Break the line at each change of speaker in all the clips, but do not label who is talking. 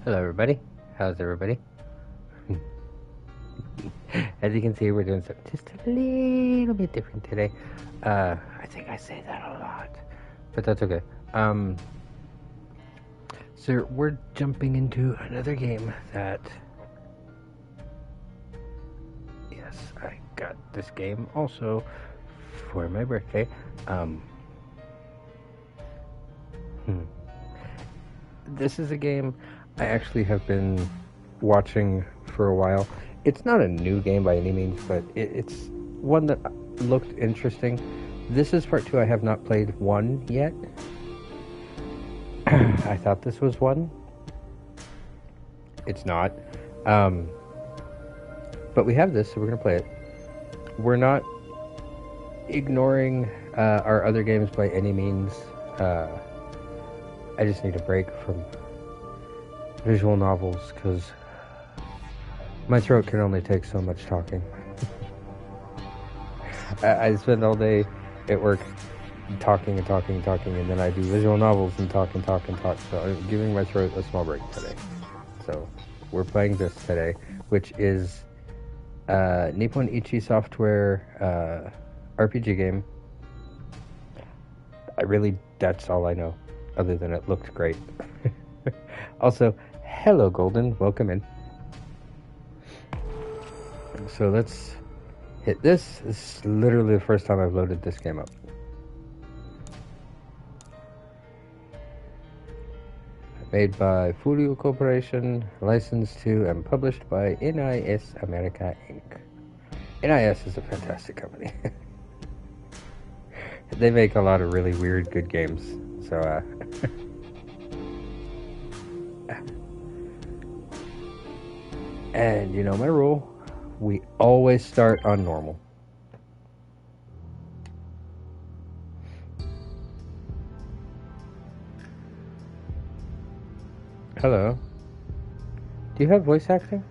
Hello everybody, how's everybody? As you can see, we're doing something just a little bit different today. I think I say that a lot, but that's okay. So we're jumping into another game that, yes, I got this game also for my birthday. This is a game I actually have been watching for a while. It's not a new game by any means, but it's one that looked interesting. This is part 2. I have not played 1 yet. I thought this was 1. It's not. But we have this, so we're going to play it. We're not ignoring our other games by any means. I just need a break from visual novels because my throat can only take so much talking. I spend all day at work talking, and then I do visual novels and talk. So I'm giving my throat a small break today. So we're playing this today, which is Nippon Ichi Software RPG game. That's all I know, other than it looked great. Also, hello Golden, welcome in. So let's hit this. This is literally the first time I've loaded this game up. Made by Furio Corporation, licensed to and published by NIS America Inc. NIS is a fantastic company. They make a lot of really weird, good games. So, and you know my rule, we always start on normal. Hello. Do you have voice acting?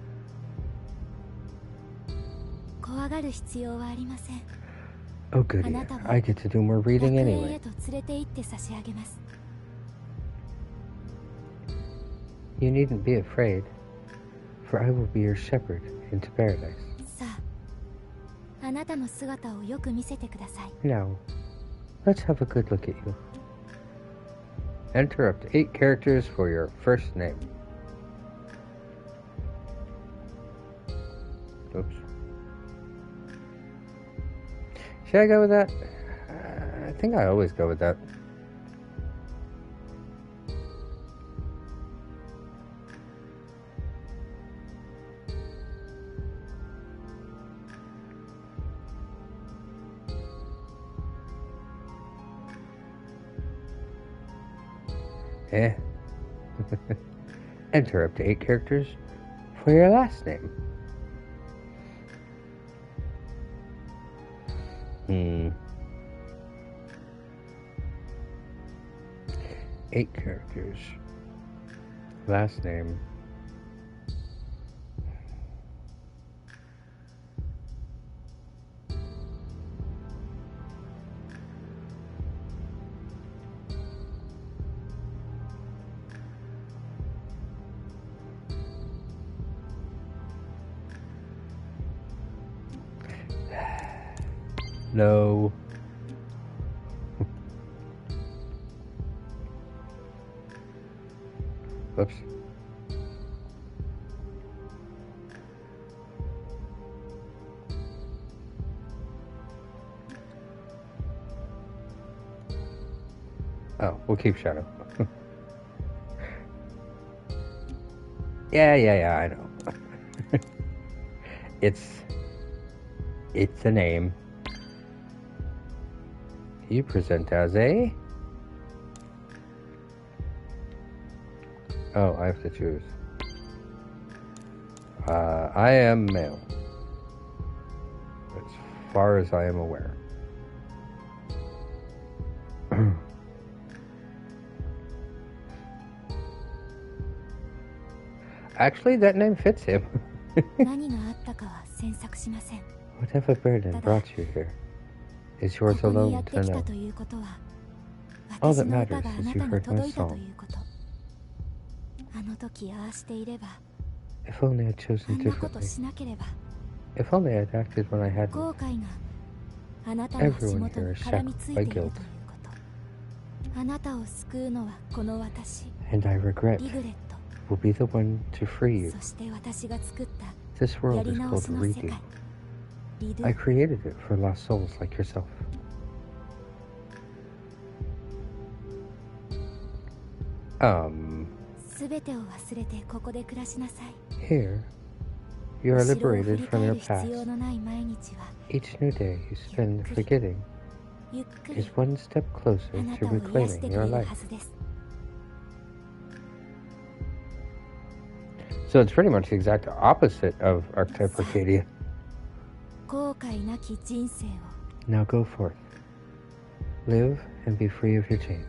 Oh goody, I get to do more reading anyway. You needn't be afraid, for I will be your shepherd into paradise. Now, let's have a good look at you. Enter up to 8 characters for your first name. Oops. Should I go with that? I think I always go with that. Enter up to 8 characters for your last name. 8 characters. Last name. No. Whoops. Oh, we'll keep Shadow. Yeah, I know. It's a name. You present as a... Oh, I have to choose. I am male. As far as I am aware. Actually, that name fits him. Whatever burden brought you here is yours alone to know. All that matters is you heard my song. If only I'd chosen differently. If only I'd acted when I hadn't. Everyone here is shackled by guilt. And I regret will be the one to free you. This world is called Redo. I created it for lost souls like yourself. Here, you are liberated from your past. Each new day you spend forgetting is one step closer to reclaiming your life. So it's pretty much the exact opposite of Archetype Arcadia. Now go forth. Live and be free of your chains.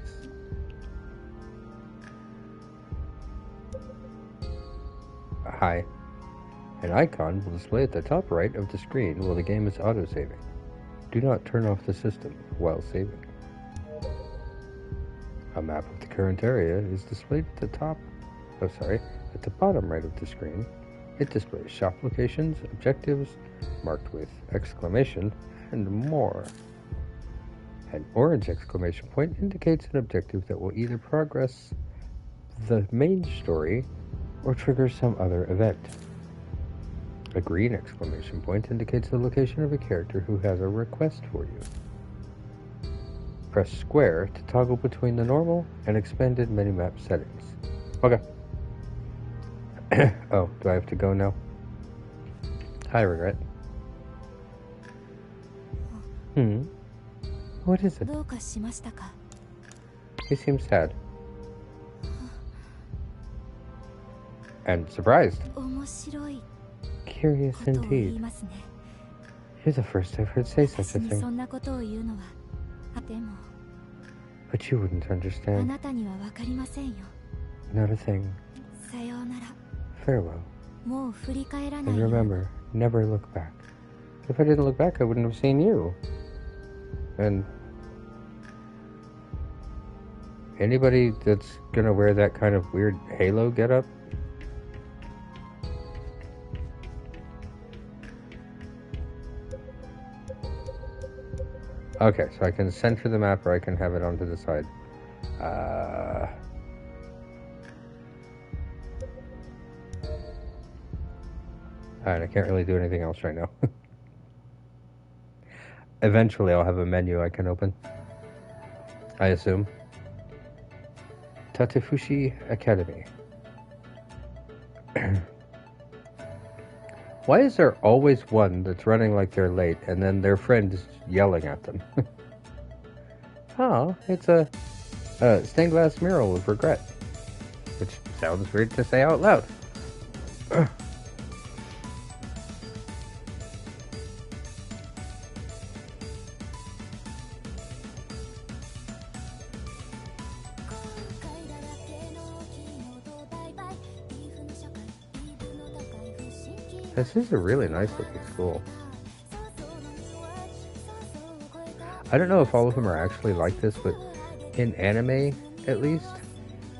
Hi. An icon will display at the top right of the screen while the game is auto-saving. Do not turn off the system while saving. A map of the current area is displayed at the bottom right of the screen. It displays shop locations, objectives, marked with exclamation, and more. An orange exclamation point indicates an objective that will either progress the main story or trigger some other event. A green exclamation point indicates the location of a character who has a request for you. Press square to toggle between the normal and expanded minimap settings. Okay. Oh, do I have to go now? Hi, Regret. What is it? He seems sad. And surprised. Curious indeed. You're the first I've heard say such a thing. But you wouldn't understand. Not a thing. Farewell. And remember, never look back. If I didn't look back, I wouldn't have seen you. And anybody that's gonna wear that kind of weird halo getup? Okay, so I can center the map or I can have it onto the side. And I can't really do anything else right now. Eventually I'll have a menu I can open, I assume. Tatefushi Academy. Why is there always one that's running like they're late and then their friend is yelling at them? Oh, it's a stained glass mural of regret. Which sounds weird to say out loud. This is a really nice looking school. I don't know if all of them are actually like this, but in anime, at least,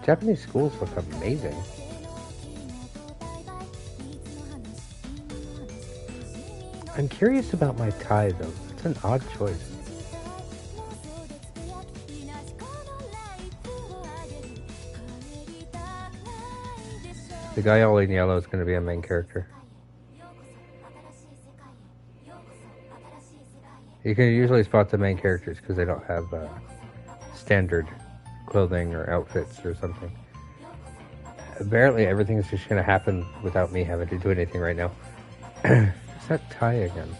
Japanese schools look amazing. I'm curious about my tie, though. It's an odd choice. The guy all in yellow is going to be a main character. You can usually spot the main characters because they don't have standard clothing or outfits or something. Apparently everything is just going to happen without me having to do anything right now. What's that tie again?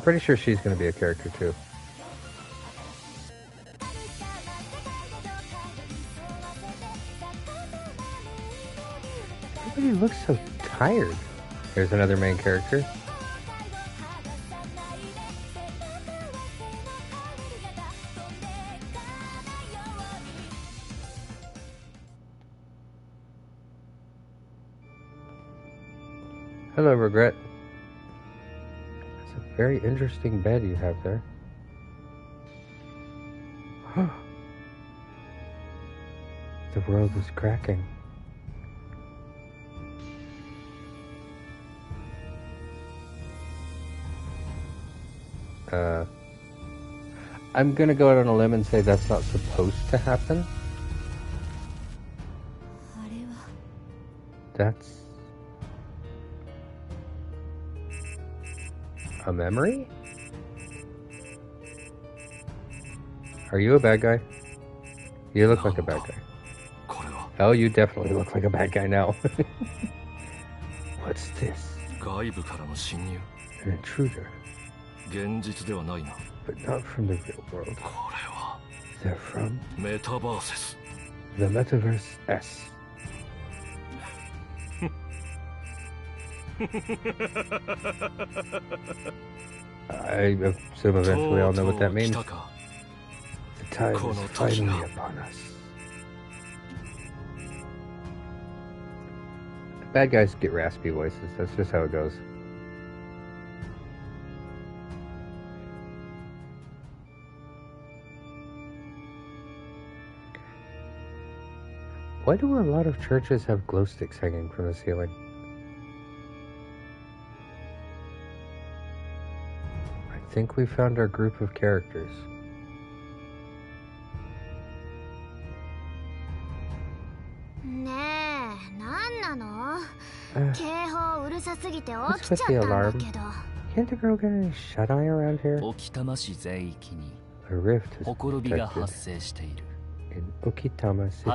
Pretty sure she's going to be a character too. Everybody looks so tired. Here's another main character. Hello, Regret. It's a very interesting bed you have there. The world is cracking. I'm gonna go out on a limb and say that's not supposed to happen. That's a memory? Are you a bad guy? You look like a bad guy. Oh, you definitely look like a bad guy now. What's this? An intruder. But not from the real world. They're from the Metaverse S. I assume eventually I'll know what that means. The time is finally upon us. Bad guys get raspy voices. That's just how it goes. Why do a lot of churches have glow sticks hanging from the ceiling? I think we found our group of characters. What's with the alarm? Can't the girl get any shut-eye around here? A rift is detected in Okitama City.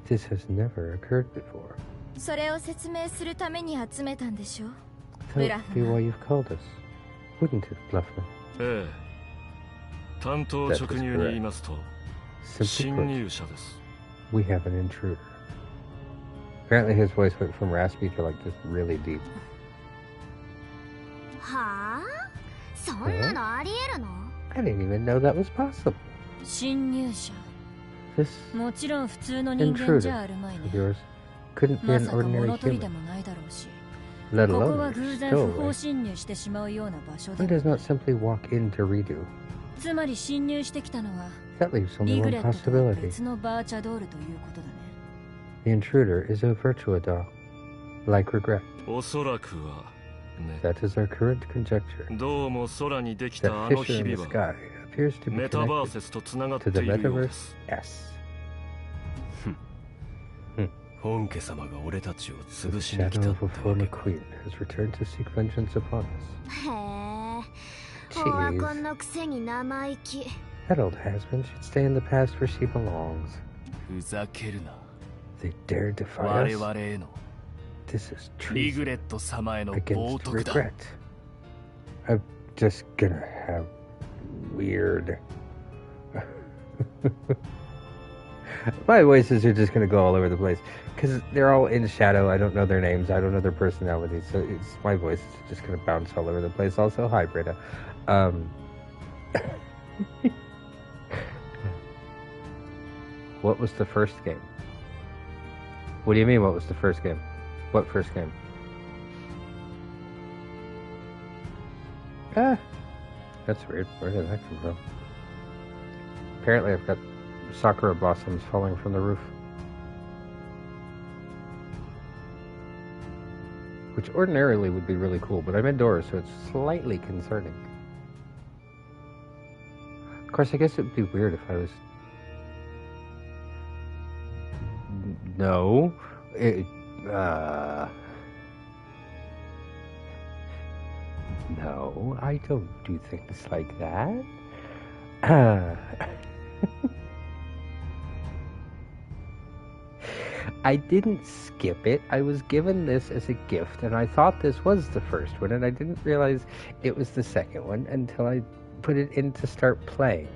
This has never occurred before. So that'd be why you've called us, wouldn't it, Bluffman? That is correct. Simply put, we have an intruder. Apparently his voice went from raspy to like just really deep. Huh? I didn't even know that was possible. This intruder of yours couldn't be an ordinary human, let alone a stowaway. One does not simply walk in to redo. That leaves only one possibility. The intruder is a virtua doll, like regret. That is our current conjecture. That fissure in the sky appears to be connected to the Metaverse S. The shadow of a former queen has returned to seek vengeance upon us. Jeez. That old has-been should stay in the past where she belongs. They dared defy us? This is treason against regret. I'm just gonna have weird... My voices are just gonna go all over the place. Because they're all in shadow, I don't know their names, I don't know their personalities, so my voice is just gonna bounce all over the place. Also, hi Britta. What was the first game? What do you mean, what was the first game? What first game? That's weird. Where did that come from? Apparently I've got sakura blossoms falling from the roof. Which ordinarily would be really cool, but I'm indoors, so it's slightly concerning. Of course, I guess it would be weird if I was... No. No, I don't do things like that. I didn't skip it. I was given this as a gift, and I thought this was the first one, and I didn't realize it was the second one until I put it in to start playing.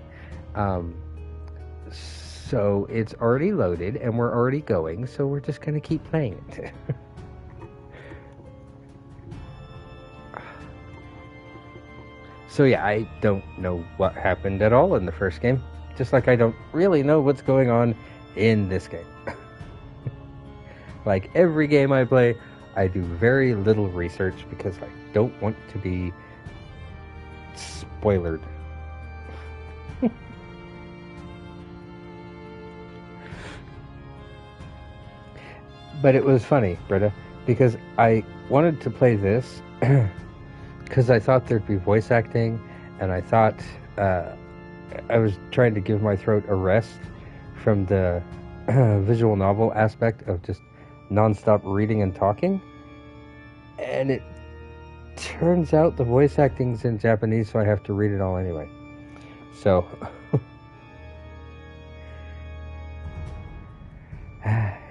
So it's already loaded, and we're already going, so we're just going to keep playing it. So yeah, I don't know what happened at all in the first game. Just like I don't really know what's going on in this game. Like every game I play, I do very little research because I don't want to be spoilered. But it was funny, Britta, because I wanted to play this because I thought there'd be voice acting, and I thought I was trying to give my throat a rest from the visual novel aspect of just nonstop reading and talking. And it turns out the voice acting's in Japanese, so I have to read it all anyway. So,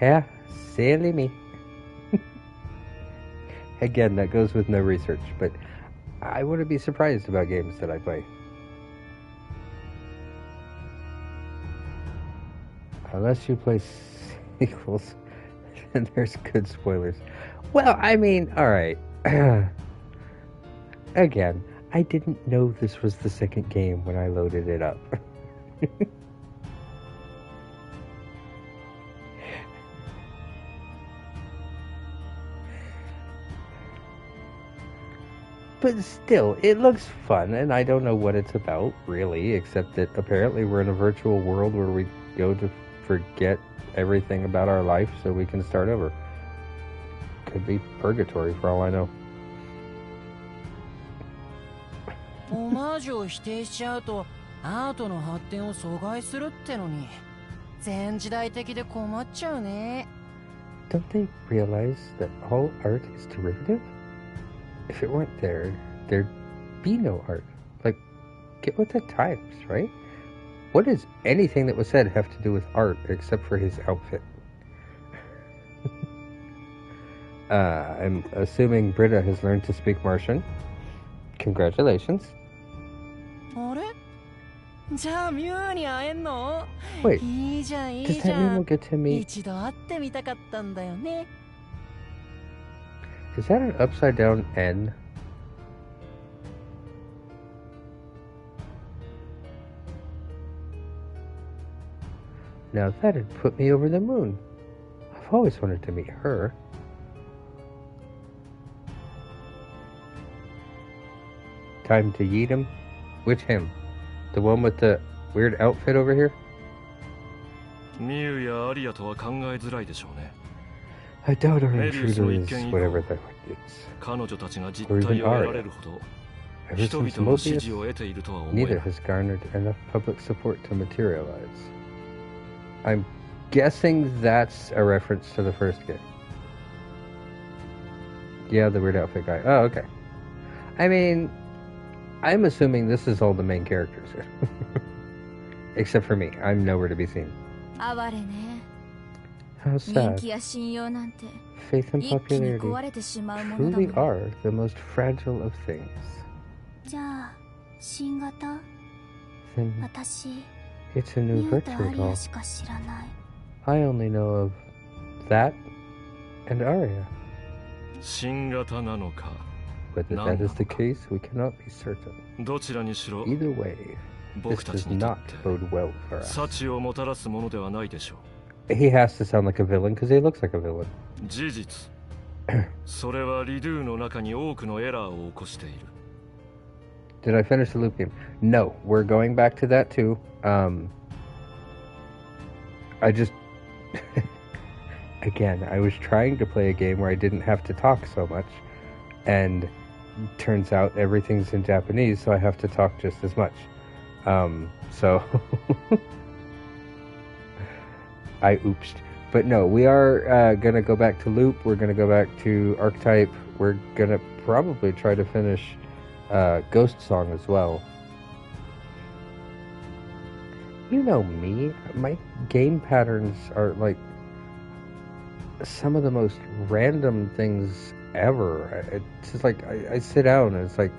yeah, silly me. Again, that goes with no research, but I wouldn't be surprised about games that I play. Unless you play sequels, then there's good spoilers. Well, I mean, alright. Again, I didn't know this was the second game when I loaded it up. But still, it looks fun, and I don't know what it's about, really, except that apparently we're in a virtual world where we go to forget everything about our life so we can start over. Could be purgatory for all I know.
オマージュを否定しちゃうとアートの発展を阻害するってのに前時代的で困っちゃうね。
Don't they realize that all art is derivative? If it weren't there, there'd be no art. Like, get with the times, right? What does anything that was said have to do with art except for his outfit? I'm assuming Britta has learned to speak Martian. Congratulations.
あれ? じゃあミュウに会えんの?
Wait,
いいじゃんいい
does
じ
that
ゃ
mean
ん。
we'll get to meet...
一度会ってみたかったんだよね。
Is that an upside down N? Now that'd put me over the moon. I've always wanted to meet her. Time to yeet him? Which him? The one with the weird outfit over here?
Miuやアリアとは考えづらいでしょうね。
I doubt our intruder is whatever that is.
彼女たちが実
Or
態
even
を得られ
Arya.
るほど
Ever
人
since
々の支持
Mobius,
を得ているとは思え
neither
ない。
has garnered enough public support to materialize. I'm guessing that's a reference to the first game. Yeah, the weird outfit guy. Oh, okay. I mean, I'm assuming this is all the main characters. Except for me. I'm nowhere to be seen.
哀れね。
How
人
sad.
気や信用なんて
Faith and
一気に
popularity
壊れてしまうものだ
truly
もん。
are the most fragile of things.
じゃあ新型
Then
私
it's a
ミ
new
ュウとア
virtual
リア
doll.
しか知らない。
I only know of that and Arya.
新型なのか
Whether that is the case, we cannot be certain.
どちらにしろ
Either way, this
僕たち
does
にとっ
not
て
bode well for us.
幸をもたらすものではないでしょ
He has to sound like a villain because he looks like a villain.
う。事実それはリドゥの中に多くのエラーを起こしている。
Did I finish the loop game? No, we're going back to that too. I just... Again, I was trying to play a game where I didn't have to talk so much, and turns out everything's in Japanese, so I have to talk just as much. So... I oopsed. But no, we are going to go back to loop. We're going to go back to archetype. We're going to probably try to finish Ghost Song as well. You know me. My game patterns are like some of the most random things ever. It's just like I sit down and it's like,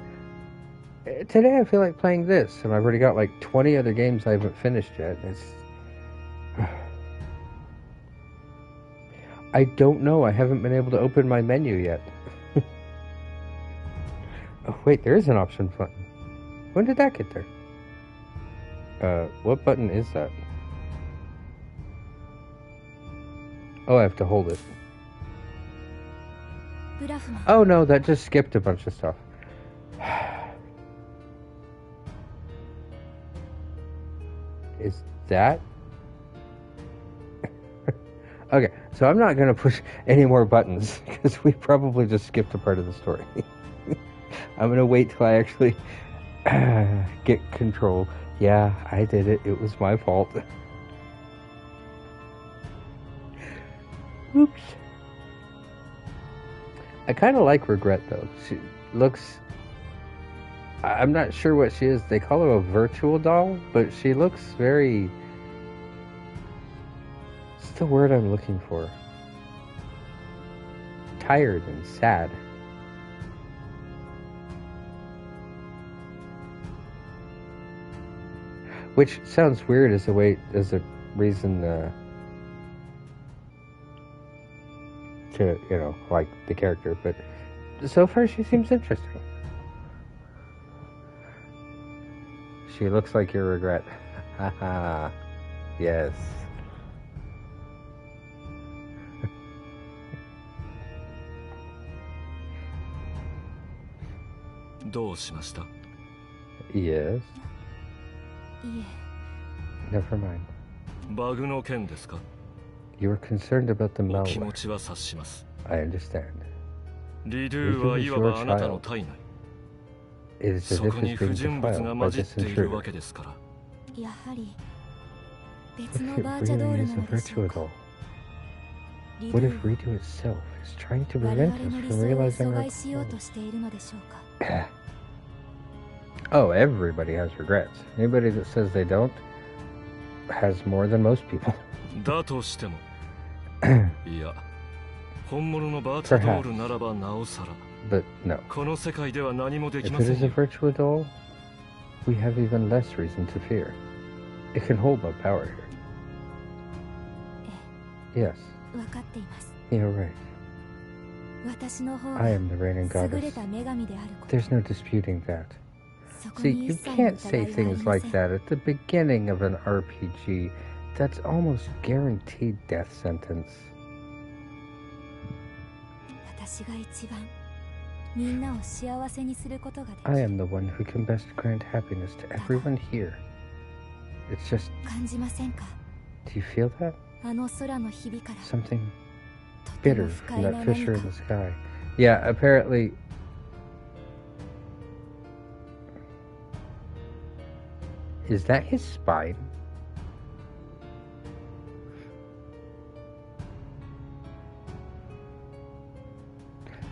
today I feel like playing this. And I've already got like 20 other games I haven't finished yet. It's... I don't know. I haven't been able to open my menu yet. Oh, wait, there is an option button. When did that get there? What button is that? Oh, I have to hold it.
ブラフマン
Oh, no, that just skipped a bunch of stuff. Is that... Okay, so I'm not going to push any more buttons because we probably just skipped a part of the story. I'm going to wait till I actually get control. Yeah, I did it. It was my fault. Oops. I kind of like Regret, though. She looks... I'm not sure what she is. They call her a virtual doll, but she looks very... What's the word I'm looking for? Tired and sad. Which sounds weird as a reason to, like the character, but so far she seems interesting. She looks like your Regret. Haha. Yes. Yes.
いえ
Never mind.
バグの件ですか?
You were concerned about the
お気
malware.
持ちは察します。
I understand.
リドゥはいわばあなたの体内。
It is as
そ
if
こに
it's
不
being
純物
defiled
が
by
混じっ
this
ているわ
intruder.
けですから。
やはり別
What
の
if it
バーチャドー
really
ル
is
な
a
のでしょ
virtual
うか
doll?
リド
What
ゥ
if Redo itself is trying to
我
prevent
々の
us
理
from
想を
realizing
阻
our
害しよう
goals?
としているのでしょうか
Oh, everybody has regrets. Anybody that says they don't has more than most people.
だとしても、いや、本物のバーチャドールならばなおさら。
But no.
この世界では何もでき
If
ま
it
せん
is a
よ。
virtual doll, we have even less reason to fear. It can hold no power here. Yes,
分かっています
you're right.
私の方が
I am the reigning
優れ
goddess.
た女神であること
There's no disputing that.
そこ
See,
に
you
一切の
can't
疑
say
いはあり
things
ま
like
せん
that at the beginning of an RPG. That's almost guaranteed death sentence.
私が一番みんなを幸せにすることができ
I
る
am the one who can best grant happiness to everyone here. It's just,
感じませんか
do you feel that?
あの空のひびから
Something
とても
bitter
不
from
快な
that
何
fissure
か
in the sky. Yeah, apparently. Is that his spine?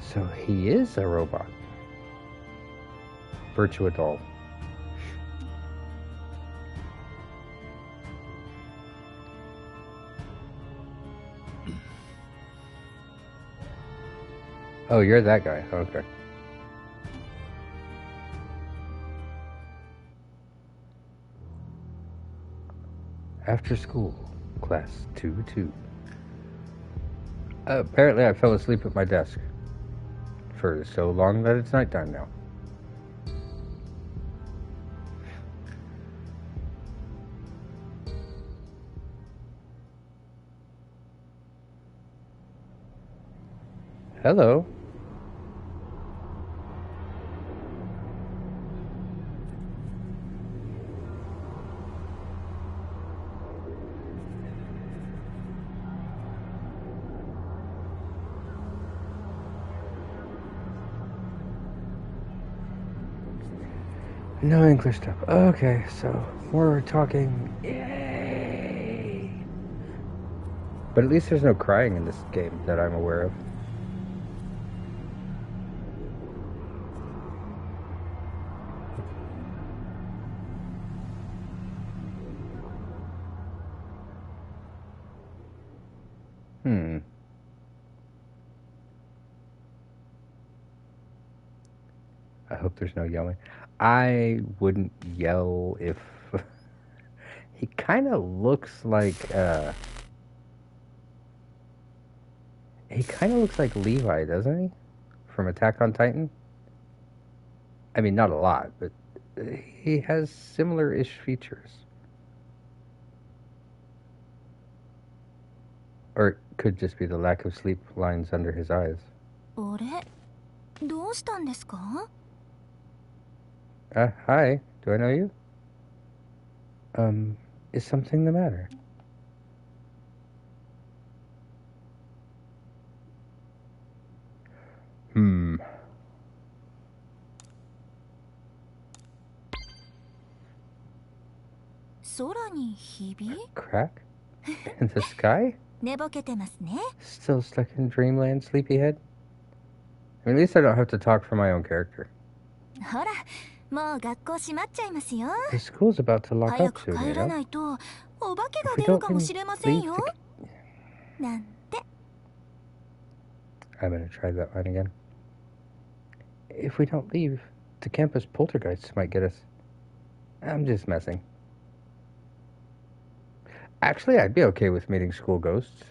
So he is a robot. Virtua doll. Oh, you're that guy. Okay. After school, class 2-2. Apparently I fell asleep at my desk for so long that it's nighttime now. Hello. No English stuff. Okay, so we're talking. Yay! But at least there's no crying in this game that I'm aware of. I hope there's no yelling. I wouldn't yell if... He kind of looks like, He kind of looks like Levi, doesn't he? From Attack on Titan? I mean, not a lot, but he has similar-ish features. Or it could just be the lack of sleep lines under his eyes.
あれどうしたんですか
Hi. Do I know you? Is something the matter?
にひび
Crack? In the sky?
寝ぼけてますね。
Still stuck in dreamland, sleepyhead? At least I don't have to talk for my own character.
ほら、もう学校閉まっちゃいますよ。
The school's about to lock
早
up
く
soon,
帰
you
ら
know?
ないとお化けが
If we
出る
don't
かもしれません
leave
よ。
the...
なんて。
I'm gonna try that line again. If we don't leave, the campus poltergeists might get us. I'm just messing. Actually, I'd be okay with meeting school ghosts.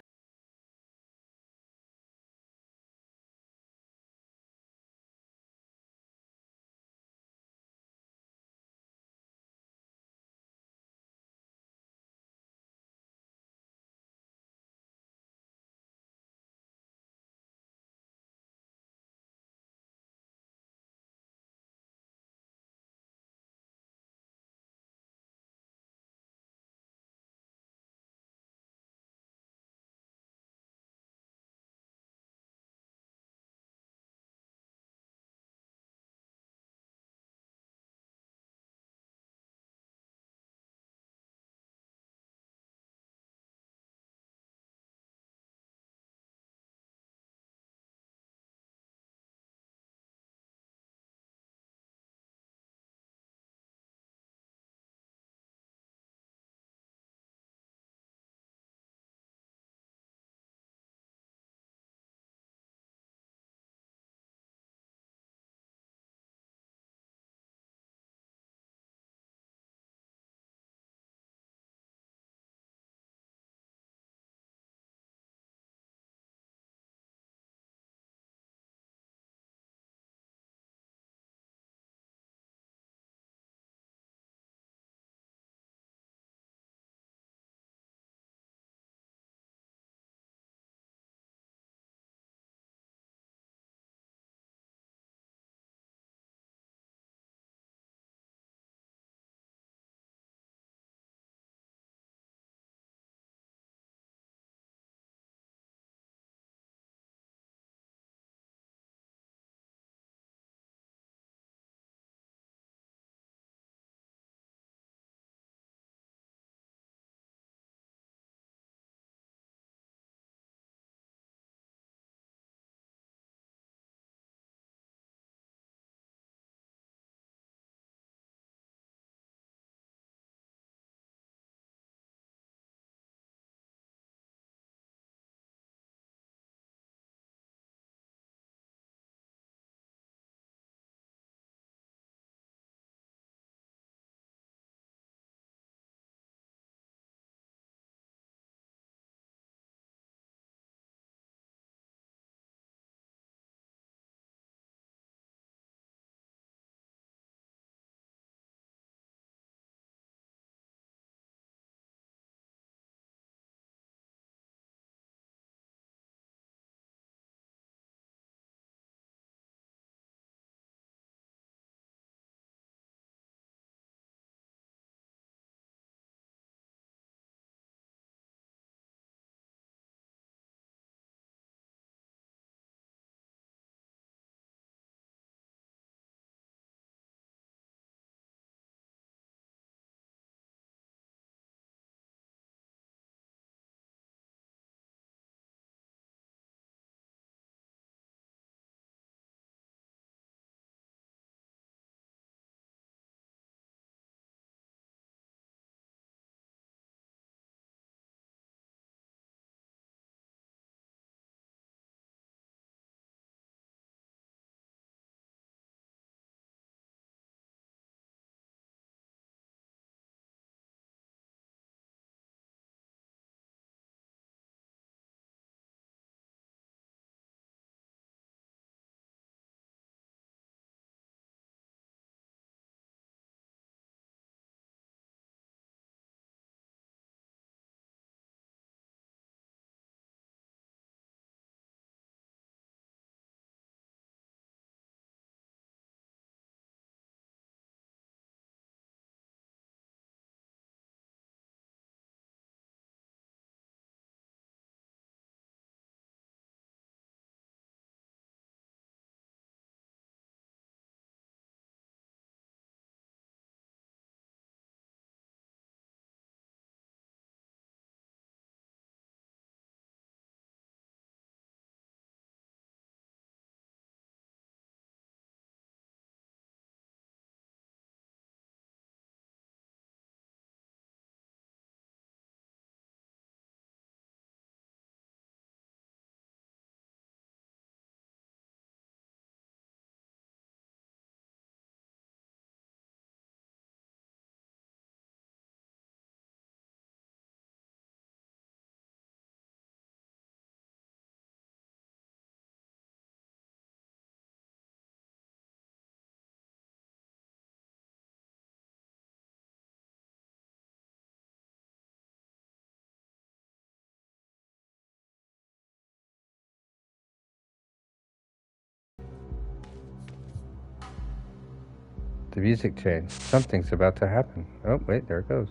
The music changed. Something's about to happen. Oh, wait, there it goes.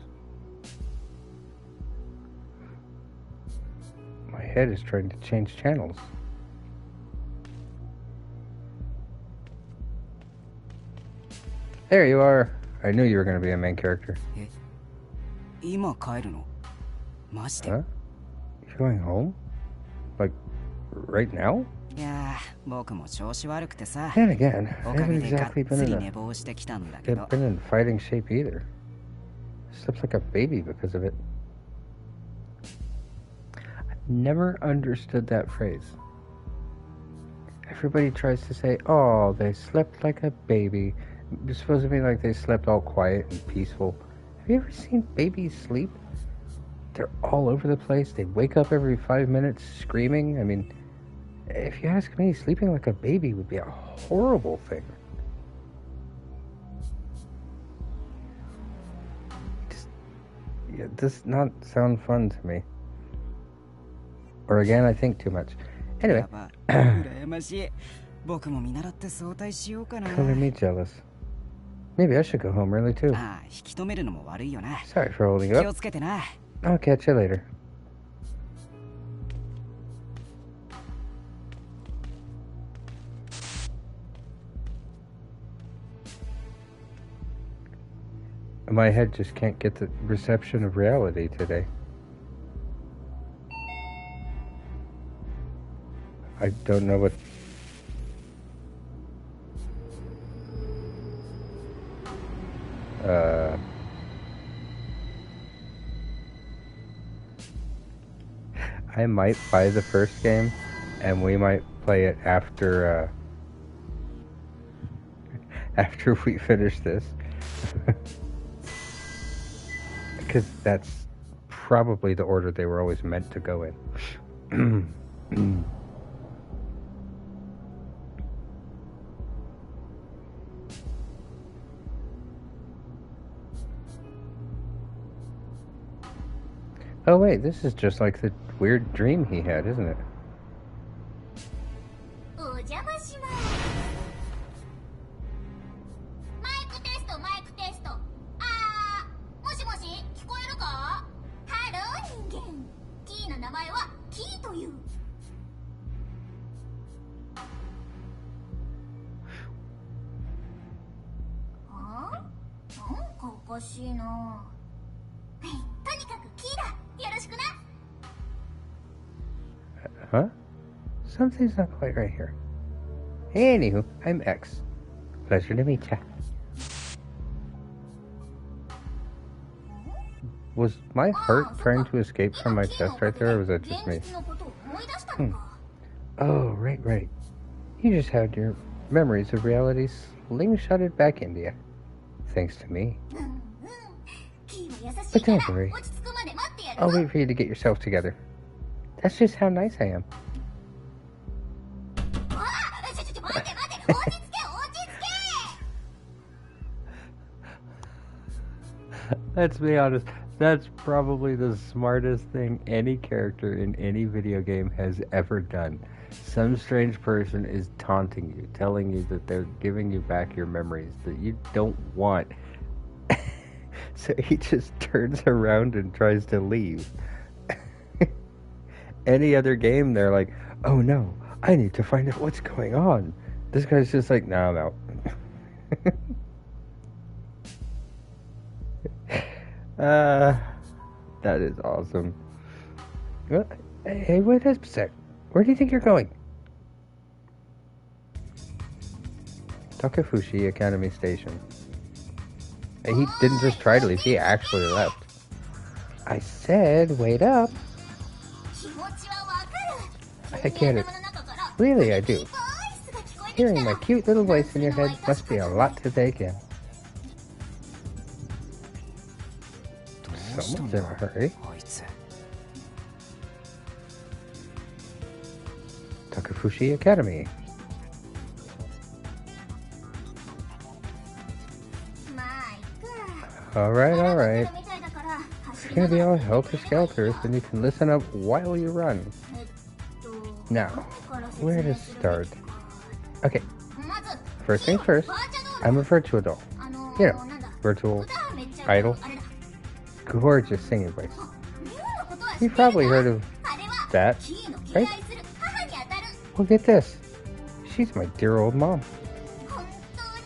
My head is trying to change channels. There you are. I knew you were going to be a main character. Huh? You're going home? Like, right now? Then again, I haven't exactly been in fighting shape either. I slept like a baby because of it. I've never understood that phrase. Everybody tries to say, oh, they slept like a baby. It's supposed to be like they slept all quiet and peaceful. Have you ever seen babies sleep? They're all over the place. They wake up every 5 minutes screaming. I mean, if you ask me, sleeping like a baby would be a horrible thing. It does not sound fun to me. Or again, I think too much. Anyway. Color me jealous. Maybe I should go home early too. Sorry for holding you up. I'll catch you later. My head just can't get the reception of reality today. I don't know what... I might buy the first game, and we might play it after, after we finish this. Because that's probably the order they were always meant to go in. Oh wait, this is just like the weird dream he had, isn't it? Huh? Something's not quite right here. Anywho, I'm X. Pleasure to meet ya. Was my heart trying to escape from my chest right there, or was that just me? Oh, right. You just had your memories of reality slingshotted back into you. Thanks to me. But don't worry. I'll wait for you to get yourself together. That's just how nice I am. Let's be honest, that's probably the smartest thing any character in any video game has ever done. Some strange person is taunting you, telling you that they're giving you back your memories that you don't want. So he just turns around and tries to leave. Any other game, they're like, oh no, I need to find out what's going on. This guy's just like, nah, I'm out. That is awesome. Hey, wait a sec. Where do you think you're going? Takafushi Academy Station. He didn't just try to leave, he actually left. I said, wait up. I get it. Really, I do. Hearing my cute little voice in your head must be a lot to take in. Someone's in a hurry. Takafushi Academy. Alright. If you're gonna be all helter-skelter, then you can listen up while you run. Now, where to start? Okay, first things first, I'm a virtual doll. You know, virtual idol. Gorgeous singing voice. You've probably heard of that, right? Well, get this. She's my dear old mom.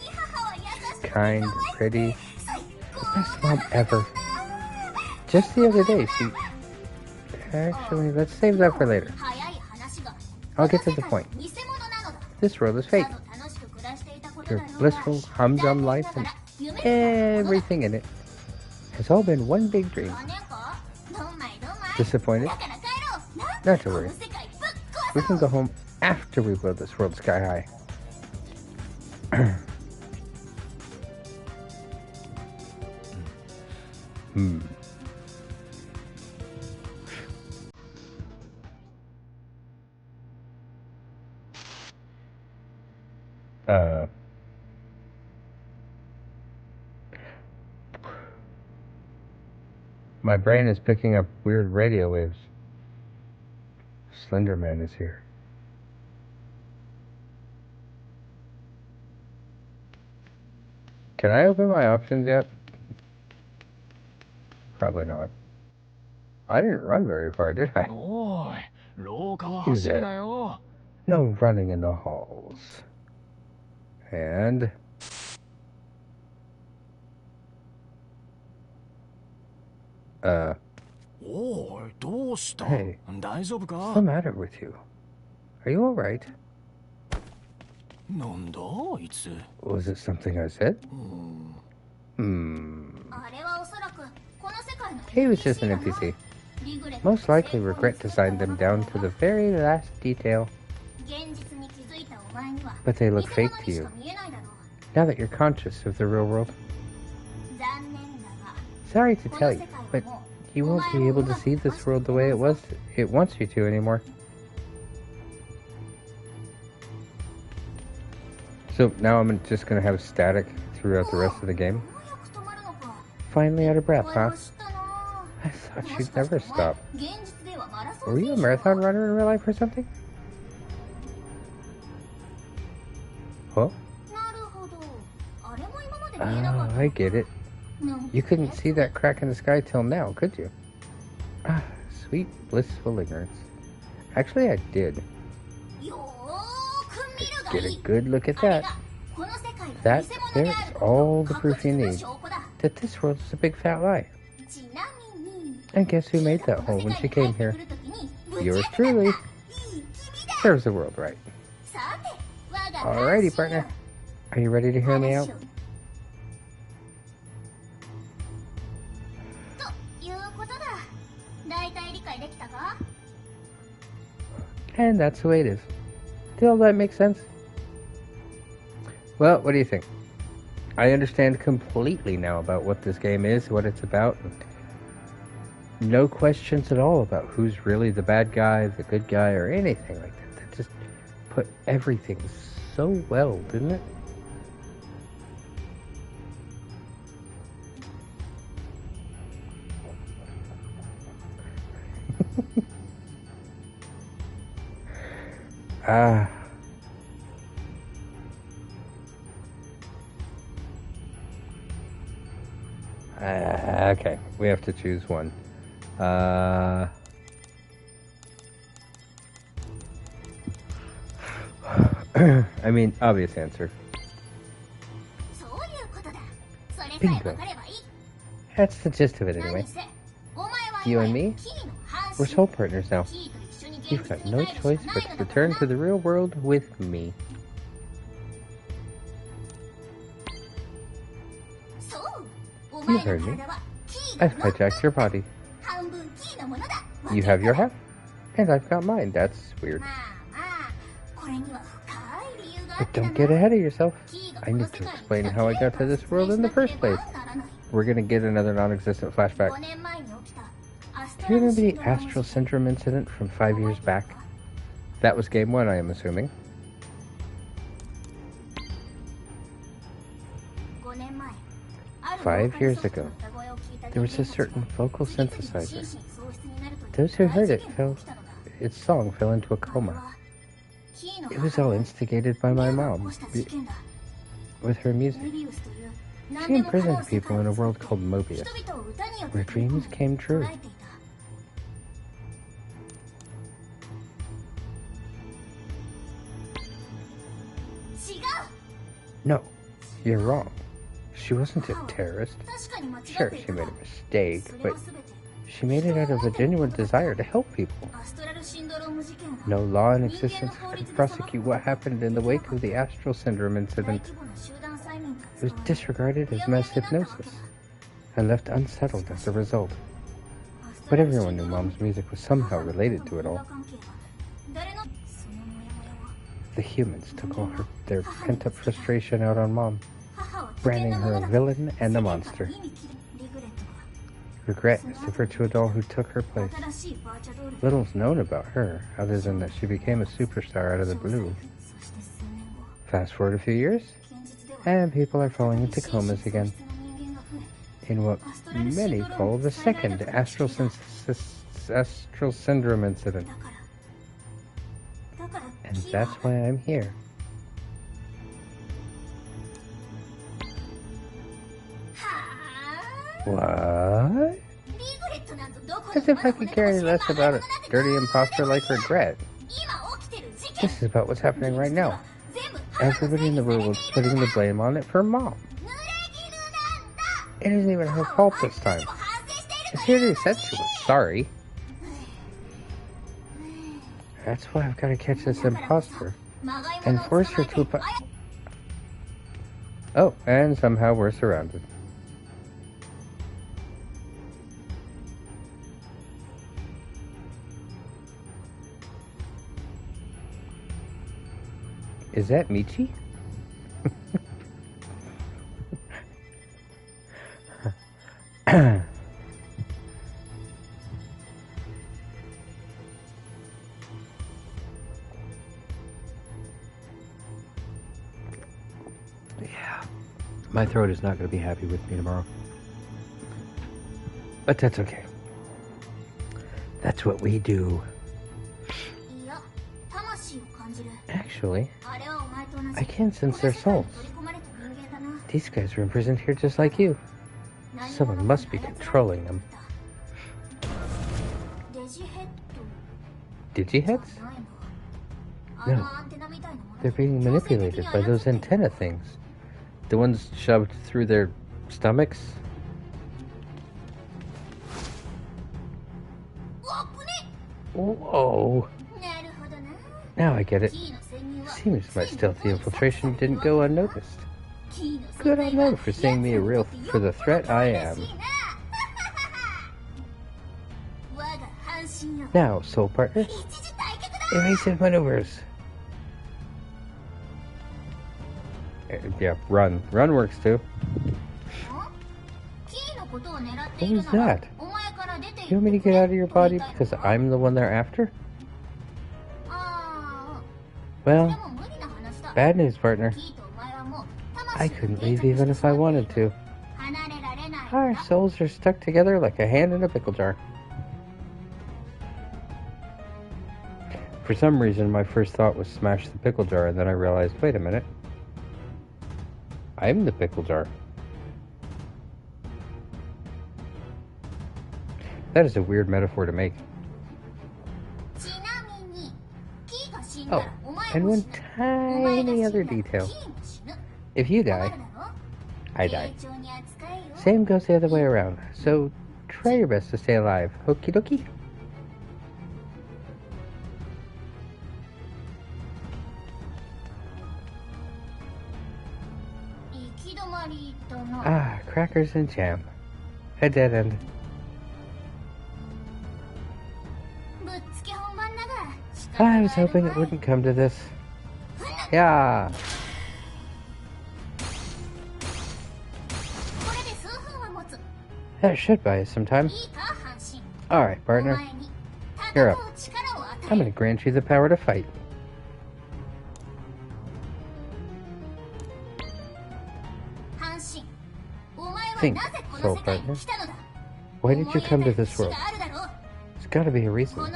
She's kind, pretty, best mom ever. Just the other day, she... Actually, let's save that for later. I'll get to the point. This world is fake. Your blissful, humdrum life and everything in it has all been one big dream. Disappointed? Not to worry. We can go home after we blow this world sky high. My brain is picking up weird radio waves. Slender Man is here. Can I open my options yet? Probably not. I didn't run very far, did I? Use it. No running in the halls. And... Hey, what's the matter with you? Are you alright? Was it something I said? He was just an NPC. Most likely regret designed them down to the very last detail. But they look fake to you, now that you're conscious of the real world. Sorry to tell you, but you won't be able to see this world the way it wants you to anymore. So now I'm just going to have static throughout the rest of the game. Finally out of breath, huh? I thought you'd never stop. Were you a marathon runner in real life or something? Huh? Oh, I get it. You couldn't see that crack in the sky till now, could you? Ah, sweet, blissful ignorance. Actually, I did. Get a good look at that. That there's all the proof you need that this world is a big fat lie. And guess who made that hole when she came here? Yours truly. Serves the world right. Alrighty, partner. Are you ready to hear me out? And that's the way it is. Did all that make sense? Well, what do you think? I understand completely now about what this game is, what it's about. No questions at all about who's really the bad guy, the good guy, or anything like that. That just put everything so well, didn't it? Okay, we have to choose one. I mean, obvious answer. Bingo. That's the gist of it anyway. You and me, we're soul partners now. You've got no choice but to return to the real world with me. You heard me. I've hijacked your body. You have your half, and I've got mine. That's weird. But don't get ahead of yourself. I need to explain how I got to this world in the first place. We're gonna get another non-existent flashback. Do you remember the Astral Syndrome incident from 5 years back? That was game 1, I am assuming. "5 years ago, there was a certain vocal synthesizer. Those who heard its song fell into a coma. It was all instigated by my mom, with her music. She imprisoned people in a world called Mobius, where dreams came true. No, you're wrong. She wasn't a terrorist. Sure, she made a mistake, but she made it out of a genuine desire to help people. No law in existence could prosecute what happened in the wake of the Astral Syndrome incident. It was disregarded as mass hypnosis and left unsettled as a result. But everyone knew Mom's music was somehow related to it all. The humans took all their pent-up frustration out on Mom, branding her a villain and a monster. Regret is the virtual doll who took her place. Little's known about her, other than that she became a superstar out of the blue. Fast forward a few years, and people are falling into comas again, in what many call the second Astral Syndrome incident. And that's why I'm here. What? As if I could care less about a dirty imposter like Regret. This is about what's happening right now. Everybody in the world is putting the blame on it for Mom. It isn't even her fault this time. It's said she was sorry. That's why I've got to catch this imposter and force her to Oh, and somehow we're surrounded. Is that Michi? Yeah, my throat is not going to be happy with me tomorrow. But that's okay. That's what we do. Actually, I can sense their souls. These guys are imprisoned here just like you. Someone must be controlling them. Digiheads? No. They're being manipulated by those antenna things. The ones shoved through their stomachs. Whoa. Now I get it. Seems my stealthy infiltration didn't go unnoticed. Good on them for seeing me for the threat I am. Now, soul partner, evasive maneuvers. Yeah, run. Run works too. What was that? You want me to get out of your body because I'm the one they're after? Well, bad news, partner. I couldn't leave even if I wanted to. Our souls are stuck together like a hand in a pickle jar. For some reason, my first thought was smash the pickle jar, and then I realized, wait a minute. I'm the pickle jar. That is a weird metaphor to make. Oh, and one tiny other detail. If you die, I die. Same goes the other way around, so try your best to stay alive. Okie dokie? Ah, crackers and jam. A dead end. I was hoping it wouldn't come to this. Yeah. That should buy us some time. Alright, partner. You're up. I'm gonna grant you the power to fight. Think, soul partner. Why did you come to this world? There's gotta be a reason.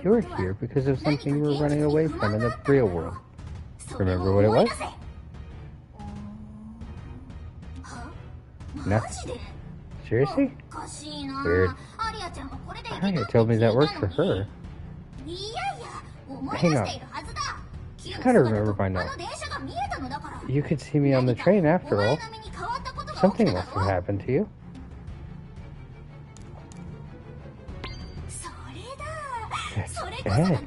You're here because of something you were running away from in the real world. Remember what it was? No. Seriously? Weird. Arya told me that worked for her. Hang on. You gotta remember by now. You could see me on the train after all. Something must have happened to you. That's it.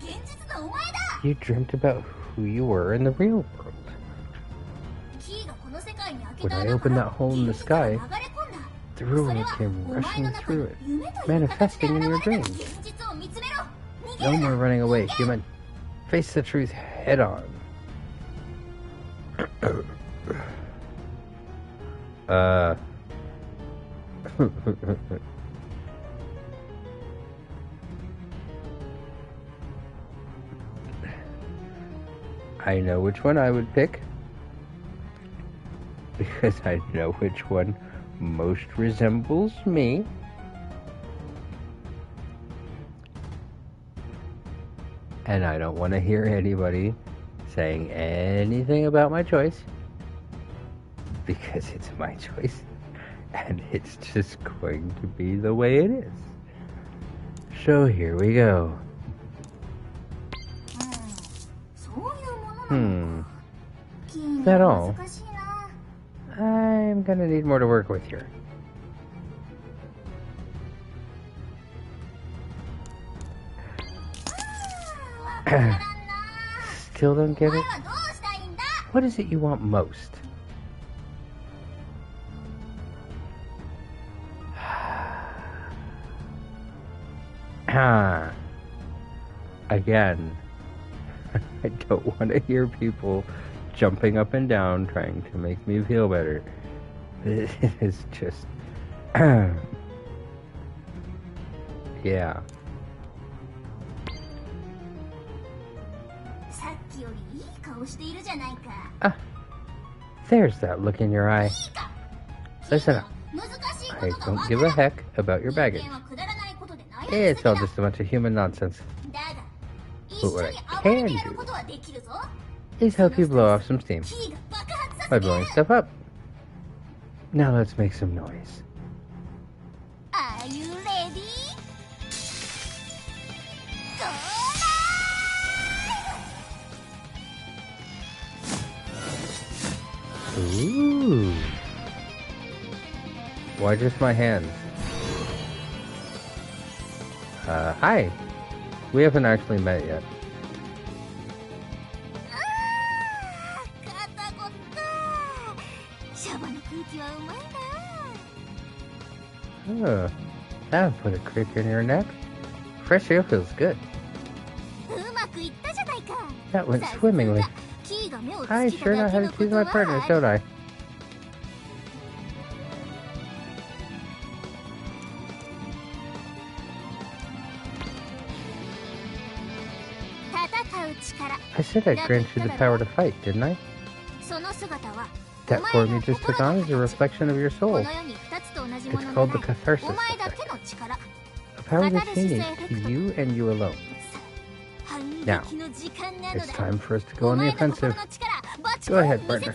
You dreamt about who you were in the real world. When I opened that hole in the sky, the real world came rushing through it, manifesting in your dreams. No more running away, human. Face the truth head on. I know which one I would pick. Because I know which one most resembles me. And I don't want to hear anybody saying anything about my choice. Because it's my choice. And it's just going to be the way it is. So here we go. Is that all? I'm gonna need more to work with here. Still don't get it? What is it you want most? Again, I don't want to hear people jumping up and down trying to make me feel better. It is just... yeah. Ah, there's that look in your eye. Listen up. I don't give a heck about your baggage. It's all just a bunch of human nonsense. But what I can do is help you blow off some steam by blowing stuff up. Now let's make some noise.
Are you ready?
Ooh. Why just my hands? Hi. We haven't actually met yet. That would put a crick in your neck. Fresh air feels good. That went swimmingly. I sure know how to choose my partners, don't I? I said I'd grant you the power to fight, didn't I? That form you just took on is a reflection of your soul. It's called the catharsis effect. A power that's unique to you and you alone. Now, it's time for us to go on the offensive. Go ahead, partner.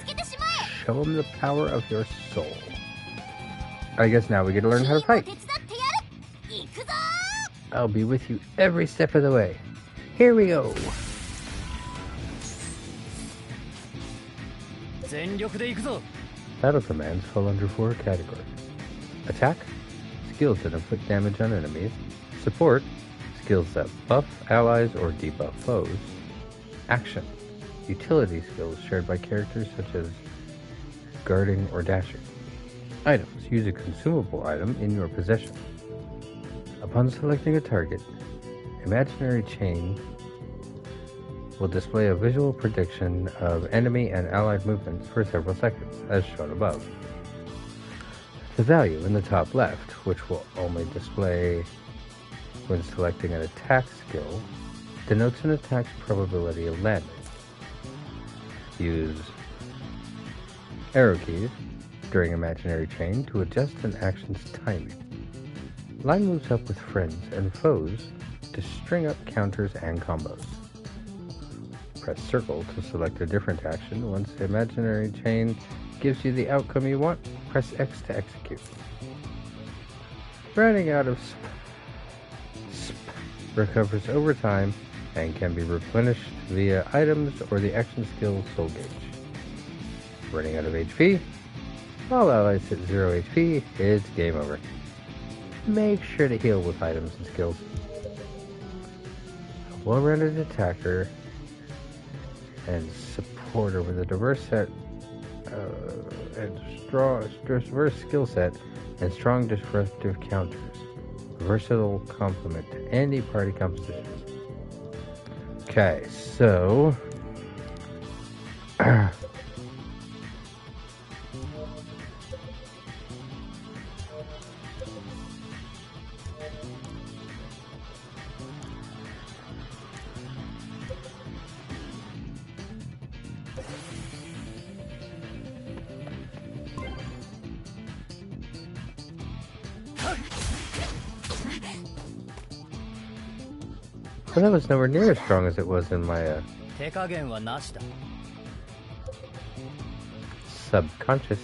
Show them the power of your soul. I guess now we get to learn how to fight. I'll be with you every step of the way. Here we go. Battle commands fall under 4 categories. Attack, skills that inflict damage on enemies. Support, skills that buff allies or debuff foes. Action, utility skills shared by characters such as guarding or dashing. Items, use a consumable item in your possession. Upon selecting a target, imaginary chain will display a visual prediction of enemy and allied movements for several seconds, as shown above. The value in the top left, which will only display when selecting an attack skill, denotes an attack's probability of landing. Use arrow keys during imaginary chain to adjust an action's timing. Line moves up with friends and foes to string up counters and combos. Press circle to select a different action. Once the imaginary chain gives you the outcome you want, Press X to execute. Running out of sp recovers over time and can be replenished via items or the action skill Soul Gauge. Running out of HP. All allies hit 0 HP, it's game over. Make sure to heal with items and skills. A well-rounded attacker and supporter with a diverse set and diverse skill set and strong disruptive counters. Versatile complement to any party composition. Okay, so well, that was nowhere near as strong as it was in my subconscious.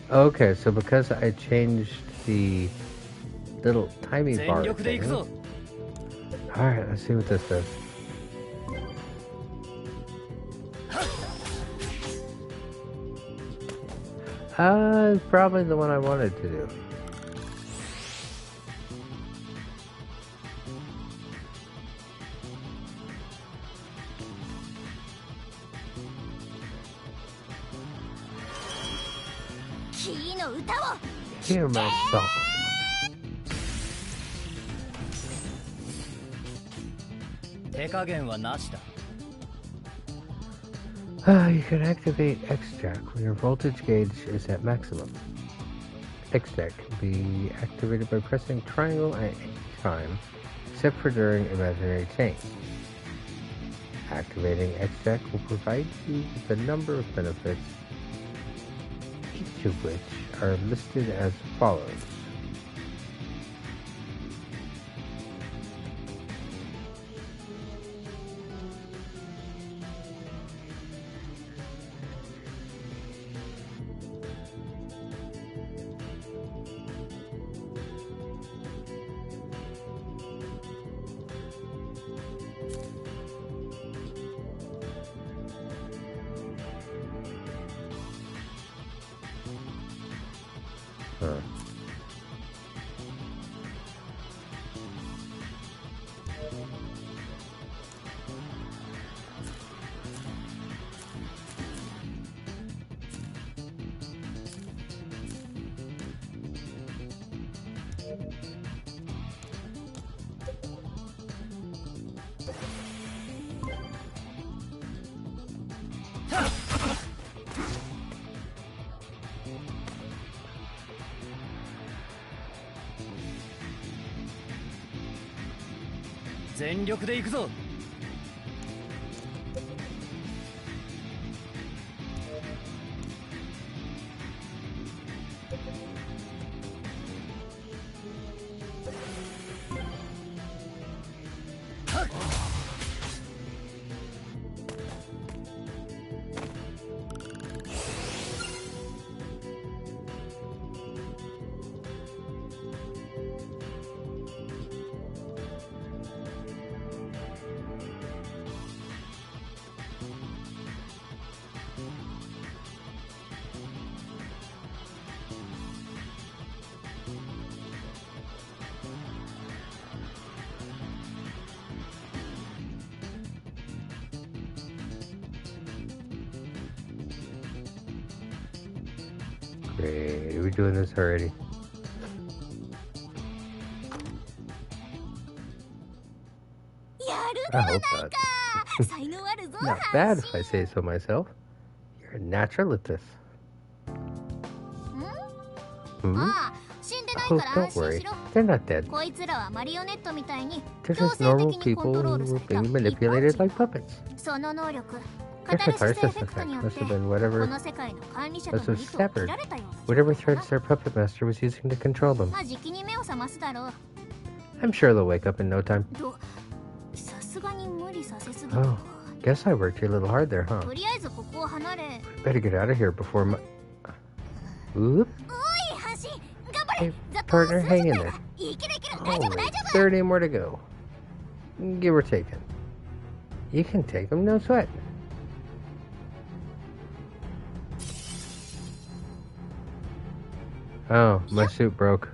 Okay, so because I changed the little tiny bar thing. Alright, let's see what this does. Probably the one I wanted to do. Hear my song. You can activate X-Jack when your voltage gauge is at maximum. X-Jack can be activated by pressing triangle at any time, except for during imaginary chains. Activating X-Jack will provide you with a number of benefits, each of which are listed as follows. Great, we're doing this already. I hope not. Not bad if I say so myself. You're a natural at this. Oh, don't worry. They're not dead. They're just normal people who were being manipulated like puppets. catharsis effect must have been whatever was so severed, whatever threads their puppet master was using to control them. I'm sure they'll wake up in no time. Oh, guess I worked you a little hard there, huh? Better get out of here before my... Oop. Hey, partner, hang in there. Only 30 more to go. Give or take it. You can take them, no sweat. Oh, my suit broke.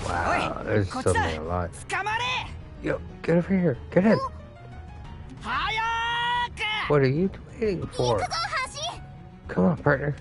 Wow, there's suddenly a lot. Yo, get over here. Get in. What are you waiting for? Come on, partner.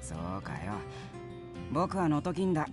そうかよ。僕はノトキンだ。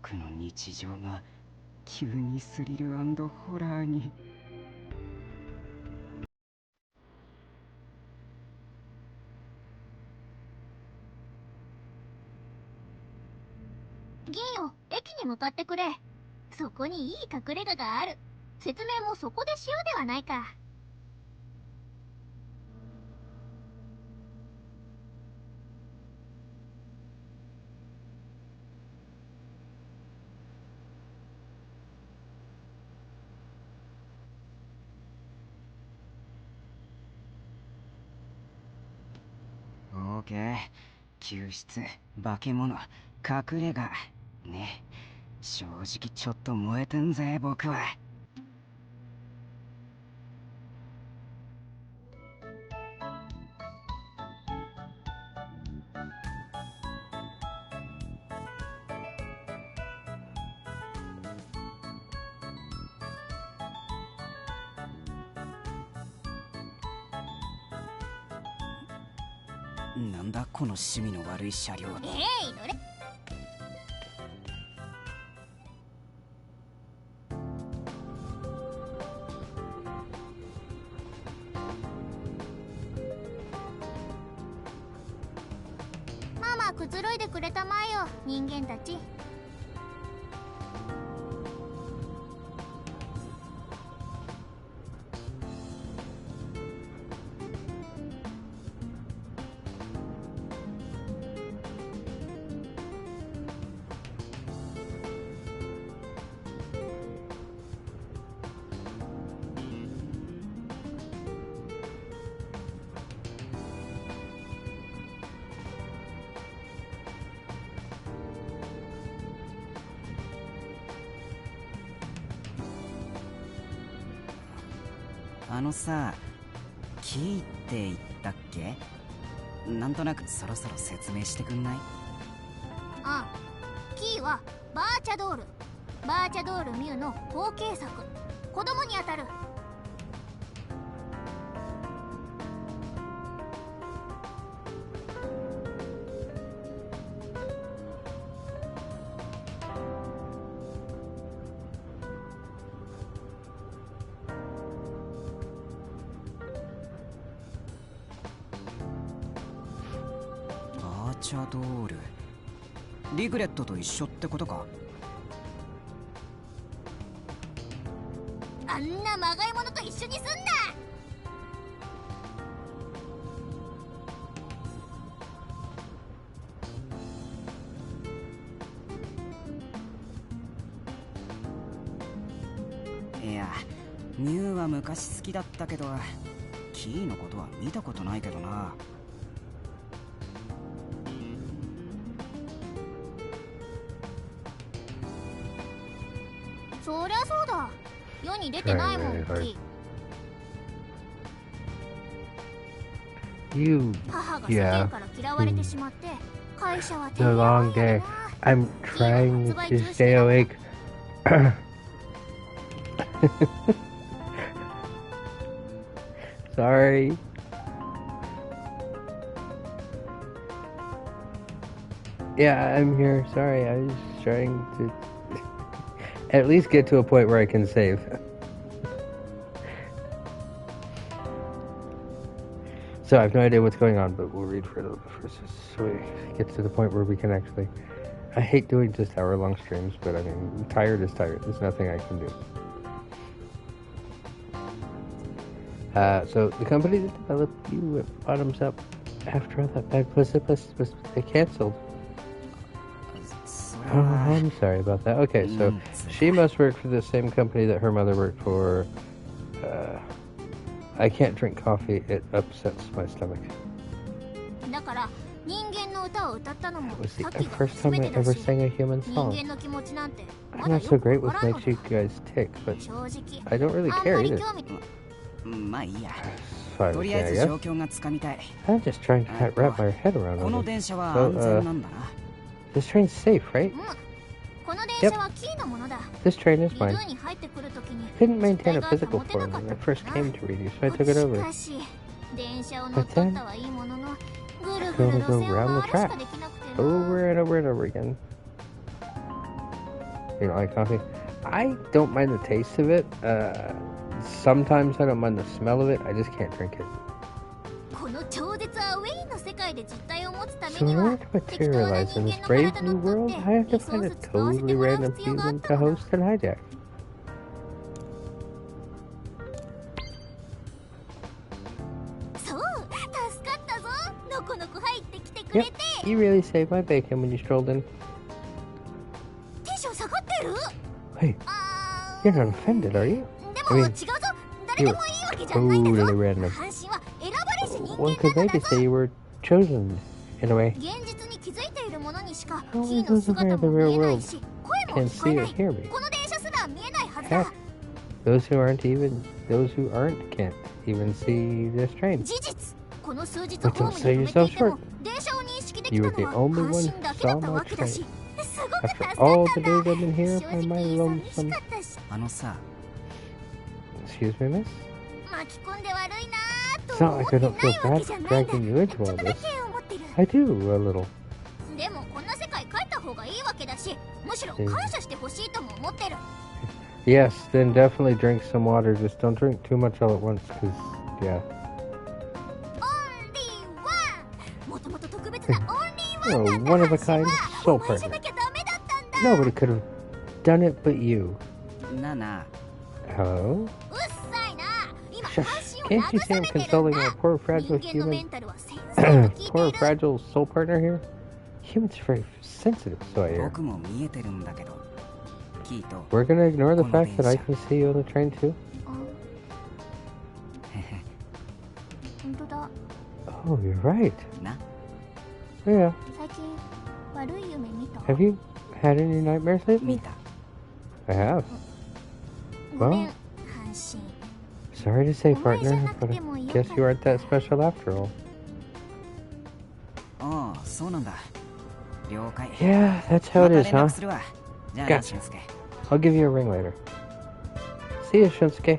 僕の日常が急にスリル&ホラーに。
銀よ、駅に向かってくれ。そこにいい隠れ家がある。説明もそこでしようではないか。
オーケー。救出、化け物、隠れ家。ね。正直ちょっと燃えてんぜ、僕は。なんだこの趣味の悪い車両。
乗れ。ママくつろいでくれたまえよ、人間たち。
あのさ、キーって言ったっけ？なんとなくそろそろ説明してくんない？
キーはバーチャドール。バーチャドールミュウの後継作。子供にあたる。
バーチャドール。リグレットと一緒ってことか？
あんなまがいものと一緒にすんな。
いや、ミュウは昔好きだったけど、キーのことは見たことないけどな。
そりゃそうだ。世に出てないもん、キー。
You,
母が世
yeah.
間から嫌われてしまって、会社は
The long day. I'm trying to stay awake. Sorry. Yeah, I'm here. Sorry, I was trying to at least get to a point where I can save. So I have no idea what's going on, but we'll read for a little bit first, so we get to the point where we can actually... I hate doing just hour-long streams, but I mean, tired is tired. There's nothing I can do. So the company that developed you went bottoms up after all that bad publicity was canceled. Oh, I'm sorry about that. Okay, so she must work for the same company that her mother worked for. I can't drink coffee. It upsets my stomach.
だから人間の歌を歌ったのも
It was
さっ
the
きが
first
初
time
め
I
てだ
ever
し、
sang a human
人
song.
間の気持ちなんてま
I'm
だ
not
よ
so
く
great
わ
with
からんの
makes you
だ。
guys tick, but
正直
I don't really
あん
care
まり
either.
興味。
まあいいや。
Fine
と
with
り
me,
あ
I
えず
guess.
状況がつかみたい。
I'm just trying to wrap my head around
この
all
電
this.
車は
So,
安全なんだな。
this train's safe, right?
この電車はキーのものだ。
This train is
リ
mine.
ドゥに入ってくるときに
Didn't maintain a
実
physical
体が保てな
form
かっ
when
た
I first
から
came
な。
to Reedy, so I took it
し
over.
かし電車を乗っ取ったはいいものの、ぐるぐる
Gotta
路
go
線を
round
回
the
るし
track
かできなくてな。
over and over and over again. You don't like coffee? I don't mind the taste of it. Sometimes I don't mind the smell of it. I just can't drink it.
この超絶アウェイの世界で実体を持つため
So
に
in
は
order to materialize in this brave new world, I have to find a totally random human to host and hijack.
そう助かったぞのこのこ入ってきてくれ
Yep,
て
you really saved my bacon when you strolled in.
テンション下がってる
Hey,
あ
you're not offended, are you?
で
I
も
mean,
違うぞ誰でもいいわけじゃないんだ
totally
ぞ
random.
関心は選ばれし人
One
間
could
だから
maybe
さ
say you were chosen, in a way.
現実に気づいているものにしか
Only
キーの
those who are
姿
in the
も見
real
えない
world
し声も
can
聞こえ
see
な
or
い
hear me.
この電車すら見えないはず
Heck,
だ
those who aren't can't even see this train.
事実この数日
But
ホー
don't
ム
sell
に止めて
yourself
いても
short.
電車を認識でき
You
た
were the
のは
only
関
one
心
who
だけだ
saw
った
my
わけだし
train.
すごく助か
After
った
all
ん
the
だ
days I've been here
正
by my
直寂し
lonesome.
かったし
あのさ
Excuse me, miss?
巻き込んで悪いな
It's
と
not
思っ
like
て
I
な
don't feel
いわ
bad
けじゃ
for
ないんだ
dragging you into
ちょっ
all
とだ
this.
け思ってる
I do, a little.
でもこんな世界帰った方がいいわけだしむしろ感謝してほしいとも思ってる
Yes, then definitely drink some water. Just don't drink too much all at once, because, yeah.
オンリーワンもともと特別なオンリーワ
Oh,
ンなんだ
one of a
阪神
kind
は
soul
お前じゃ
partner.
なきゃダメだったんだ
Nobody could have done it but you.
なあな
Hello?
うっさいな今
Shush.
阪神を
Can't you see
慰
I'm
めてるん
consoling
だ
our poor,
人
fragile
間のメ
human,
ンタルは先生と聞い
poor,
ている
fragile soul partner here? Humans are very sensitive, so I
あ
hear.
僕も見えてるんだけどキーと
We're gonna ignore the fact that I can see you on the train too?
本当だ
Oh, you're right.
な
Yeah.
最近悪い夢見た
Have you had any nightmares
見
lately?
た
I have.
ごめん
Well,
阪神
sorry to say,
お前じゃ
partner,
なく
but
て
I
もよか
guess
っ
you aren't
た
that special after all.
ああそうなんだ了解
Yeah, that's how
ま
it
た
is,
連
huh?
絡するわじゃあね
Gotcha.
俊介
I'll give you a ring later. See you, Shunsuke.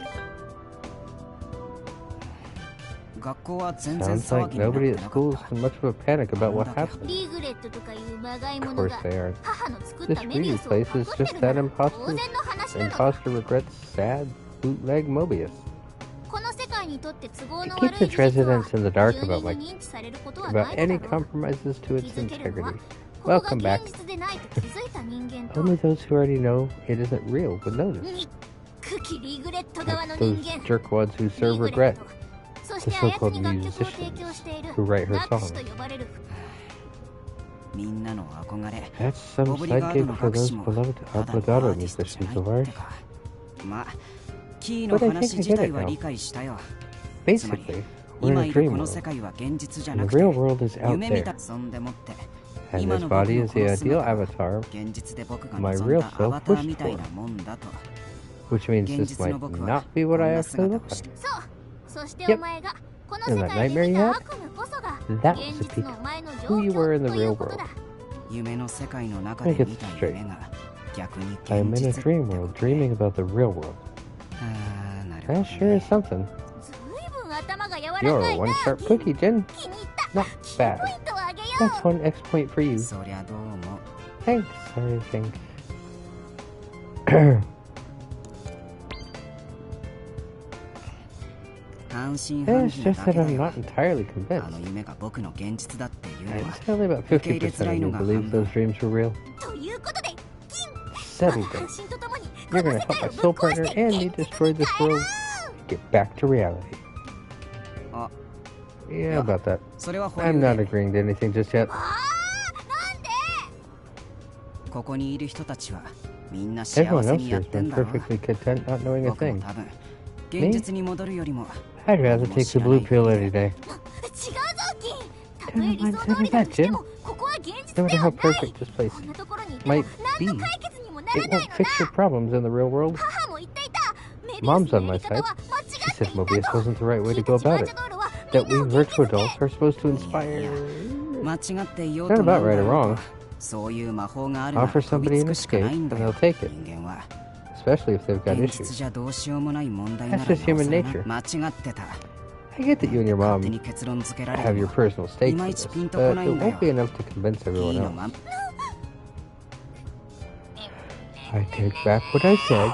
学校は全然
Sounds
騒
like
ぎになっ
nobody
て
at
なか
school
っ
is
た
in much of a panic about what happened.
リグレットとかいうまがい
Of
もの
course
が
they aren't.
母の作っ
This
たメビウ
greedy
スを
place
隠
is
して
just
る
that
のは
imposter.
当然の話なの
Imposter regrets sad bootleg Mobius.
この世界にとって都合
It
の
keeps
悪い
its
事実は
residents in the dark
住
about
人
like
に認知されることはな
about
い
any
のだろう
compromises to
気
its
づけるのは
integrity.
ここが
Welcome back.
現実でないと気づいた人間と
Only those who already know it isn't real would notice.
にくきリグレット側の
Like
人
those
間
jerkwads who
リ
serve
グレッ
regret.
トそし
The
てあやつ
so-called
に楽曲を提供
musicians
している
who write her
楽師
songs.
と呼ばれる
みんなの憧れ
That's some
ボブリガード
sidekick
の
for
博
those
士も
beloved
ただのア
obligato
ーティストじゃない
musicians of
っ
ours.
てかまあキーの
But I think
話
I
自
get
体
it
は
now.
理解したよ
Basically, we're in
今
a
いる
dream
この
world,
世界は現実じゃ
and
な
the
く
real
て
world is out
夢見
there.
たそんでもって
And
今
this
の僕
body
の
is
こ
the
の
ideal
姿は
avatar,
現実で僕が
my
望ん
real
だア
self
バター
wished
みたい
for,
なもんだと
which means
現
this
実
might
の僕は
not be
こ
what
ん
I
な
actually
姿
look
をして
like.
そうそして
Yep.
お前がこの
And
世
that
界で
nightmare
見
you
た
had?
悪夢こそが
That
現
was a
実
peek
のお前の状
who you were in
況
the
とい
real
うこと
world.
だ
夢の世界の中
Let
で
me
見
get
た
this straight.
夢が逆に
I'm
現
in a
実って
dream
こ
world,
と
dreaming about the real world.
あーなるほど
That sure
ね
is something.
ずいぶん頭が柔らか
You're
い
a one
な
sharp cookie, Jin.
気に入った
Not
キー
bad.
ポイントをあげよ
That's one X point for you.
そりゃどうも
Thanks, sorry, thanks.
半信半
It's
疑な
just
だ
that
けだ
I'm
よ
not entirely
あ
convinced.
の夢が僕の現実だっていうのは
It's only about 50% of you believe those dreams were real.
ということで
Settle
半
down.
身とともに
You're
この
gonna
世
help
界
my
を
soul
ぶっ壊
partner
して
and me
現実
destroy
に
this
変え
world.
ろ
Get back to reality.
あ
Yeah, about that.
それは保
I'm
留
not
で
agreeing to anything just yet.
あーなんで
ここにいる人たちはみんな幸
Everyone
せ
else
にや
here
っ
has
てん
been
だろ
perfectly content not knowing a
僕も
thing.
多分現実に戻るよりも
I'd rather take the blue pill any day.
違うぞキンたとえ理想通りだとしてもここは現実
No
で
matter
は
how
ない
perfect this place
こんなところにいても
might
何
be,
の解決にもな
it
らない
won't
の
fix
だ
your problems in the real world.
母も言っていたメビウ
Mom's
スの
on
や
my
り方
side.
は間違
She
って
said
いた
Mobius
と
wasn't the right way to
君
go
たちバ
about
ー
it.
チャドールは
That
みん
we
なを元
virtual
気づけ
adults are supposed to
いやいや
inspire.
間違っていよう
Not
と
about
なんだ
right or
ろう
wrong.
とそういう魔法があるなら
Offer
飛び
somebody
つ
an
くしか
escape
ないん
and
だよ
they'll take it,
人間は
especially if they've got
現実
issues.
じゃどうしようもない問題なら
That's just
なお
human
さら
nature.
間違ってた
I get that you and your
勝手
mom
に結論付けられ
have
る
your
の
personal stakes in this, but it won't be enough to convince
いい
everyone
の
else.
ま
I take back what I said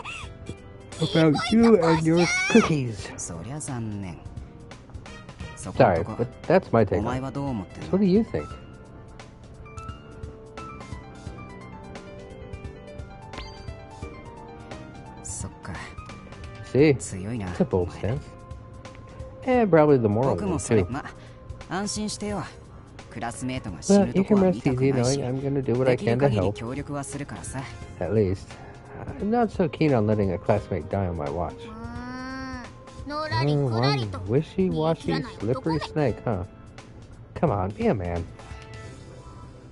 about you and your cookies.
そりゃ残念。そこ
Sorry,
のとこ
but that's my
お
take
前
on it.
はどう思ってる
What do you think?
そっか。
See,
強いな。
it's a bold
お前
stance. And probably the moral
僕
one
もそれ
too.
ま安心してよ。クラスメートが死
But
ぬ
you
とこ
can
は
rest
見たく
easy
ないし
knowing I'm gonna do what I
できる
can to
限り
help.
協力はするからさ。
At least. I'm not so keen on letting a classmate die on my watch.
のらりくらり
One
と
wishy-washy, slippery snake, huh? Come on, be a man.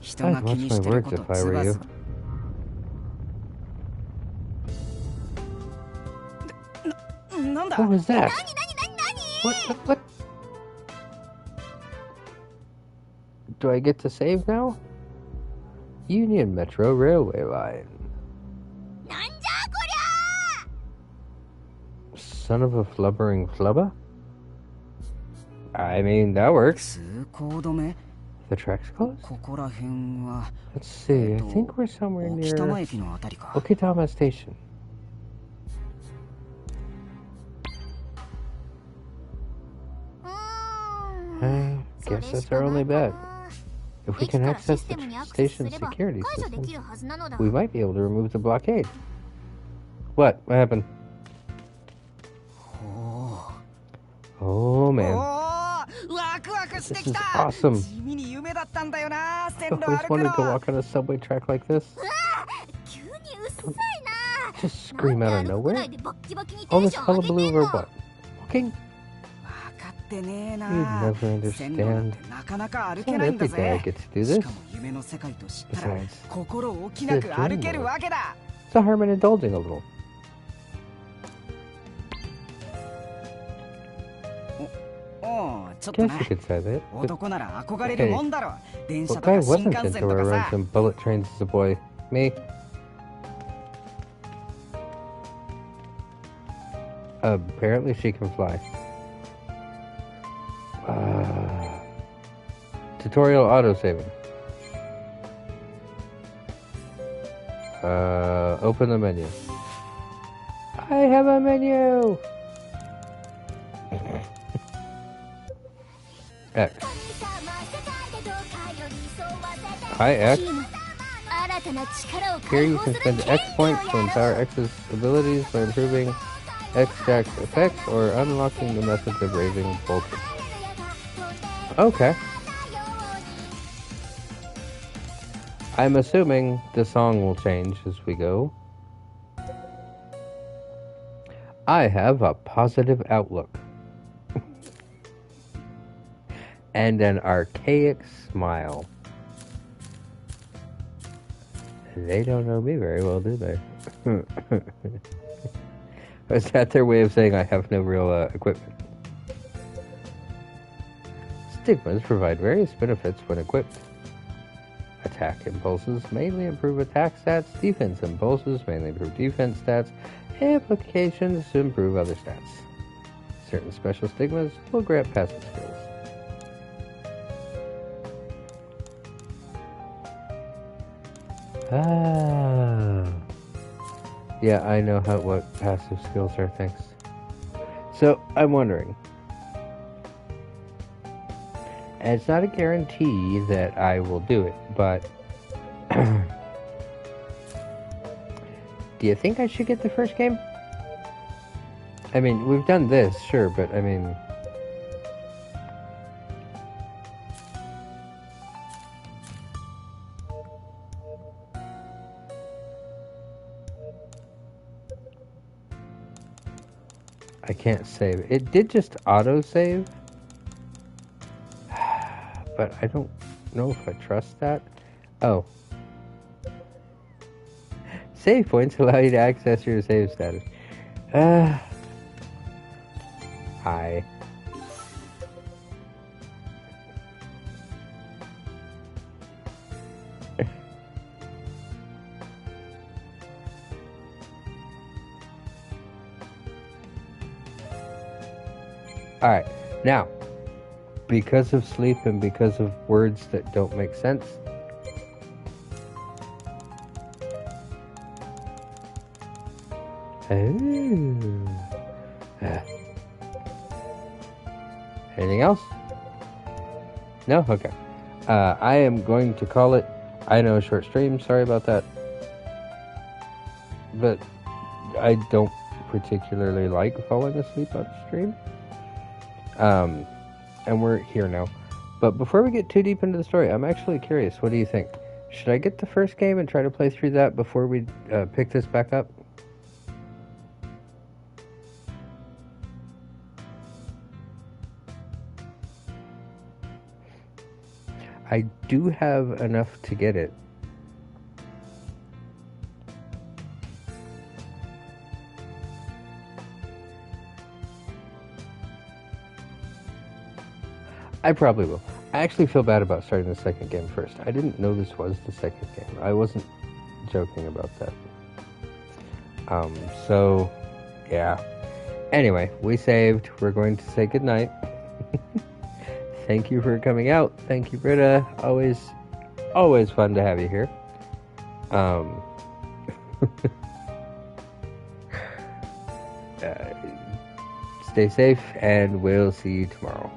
人が
I'd
気
watch
に
my
してる
words
こと
if I
ズ
were
バ
you.
ズバなんだ
What was that?
何
What? Do I get to save now? Union Metro Railway Line.
なんじゃこ
Son of a flubbering flubber? I mean, that works.
通行止め
The track's closed?
ここら辺は
Let's see, I think we're somewhere
沖玉
near
駅のあたりか
Okitama Station. I guess that's our only bet. If we can access the station's security system, we might be able to remove the blockade. What? What happened?
お
Oh man,
ワクワクして
this
き
is
た
awesome.
地味に夢だったんだよな
I
線路
always
歩く
wanted
の
to walk on a subway track like this.
急にうっさい
Just
な
scream
な
out
ん
of
で歩くくら
nowhere.
いでバッキバキにテ
All
ン
this
ション上げて
hullabaloo
ん
over
の
what? Walking?
分かってねえな
You'd never
線路なん
understand.
てなかなか歩け
Not
ないんだ
every day I
ぜ
get to do
し
this.
かも夢の世界と知ったら
Besides,
心置きなく歩けるわけだ
it's a harm in indulging a little.
おうちょっと
Guess
な
you could say that. But
男なら憧れるもんだろ電車
what
と
guy
か新
wasn't
幹
into
線とか
ride
さ
some bullet trains as a boy? Me? Apparently she can fly. Tutorial autosaving. Open the menu. I have a menu! X. Hi, X. Here you can spend X points to empower X's abilities by improving X stack's effects or unlocking the methods of raising voltage. Okay. I'm assuming the song will change as we go. I have a positive outlook. And an archaic smile. They don't know me very well, do they? Is that their way of saying I have no real equipment? Stigmas provide various benefits when equipped. Attack impulses mainly improve attack stats, defense impulses mainly improve defense stats, applications to improve other stats. Certain special stigmas will grant passive skills. Ah. Yeah, I know what passive skills are, thanks. So, I'm wondering. And it's not a guarantee that I will do it, but do you think I should get the first game? I mean, we've done this, sure, but I mean... I can't save. It did just auto-save. But I don't know if I trust that. Oh. Save points allow you to access your save status. Hi. Alright, now, because of sleep and because of words that don't make sense, Oh. Anything else? No? Okay. I am going to call it. I know, short stream. Sorry about that. But I don't particularly like falling asleep on stream. And we're here now. But before we get too deep into the story, I'm actually curious. What do you think? Should I get the first game and try to play through that before we pick this back up? I do have enough to get it. I probably will. I actually feel bad about starting the second game first. I didn't know this was the second game. I wasn't joking about that. So, yeah. Anyway, we saved. We're going to say goodnight. Thank you for coming out. Thank you, Britta. Always fun to have you here. Stay safe, and we'll see you tomorrow.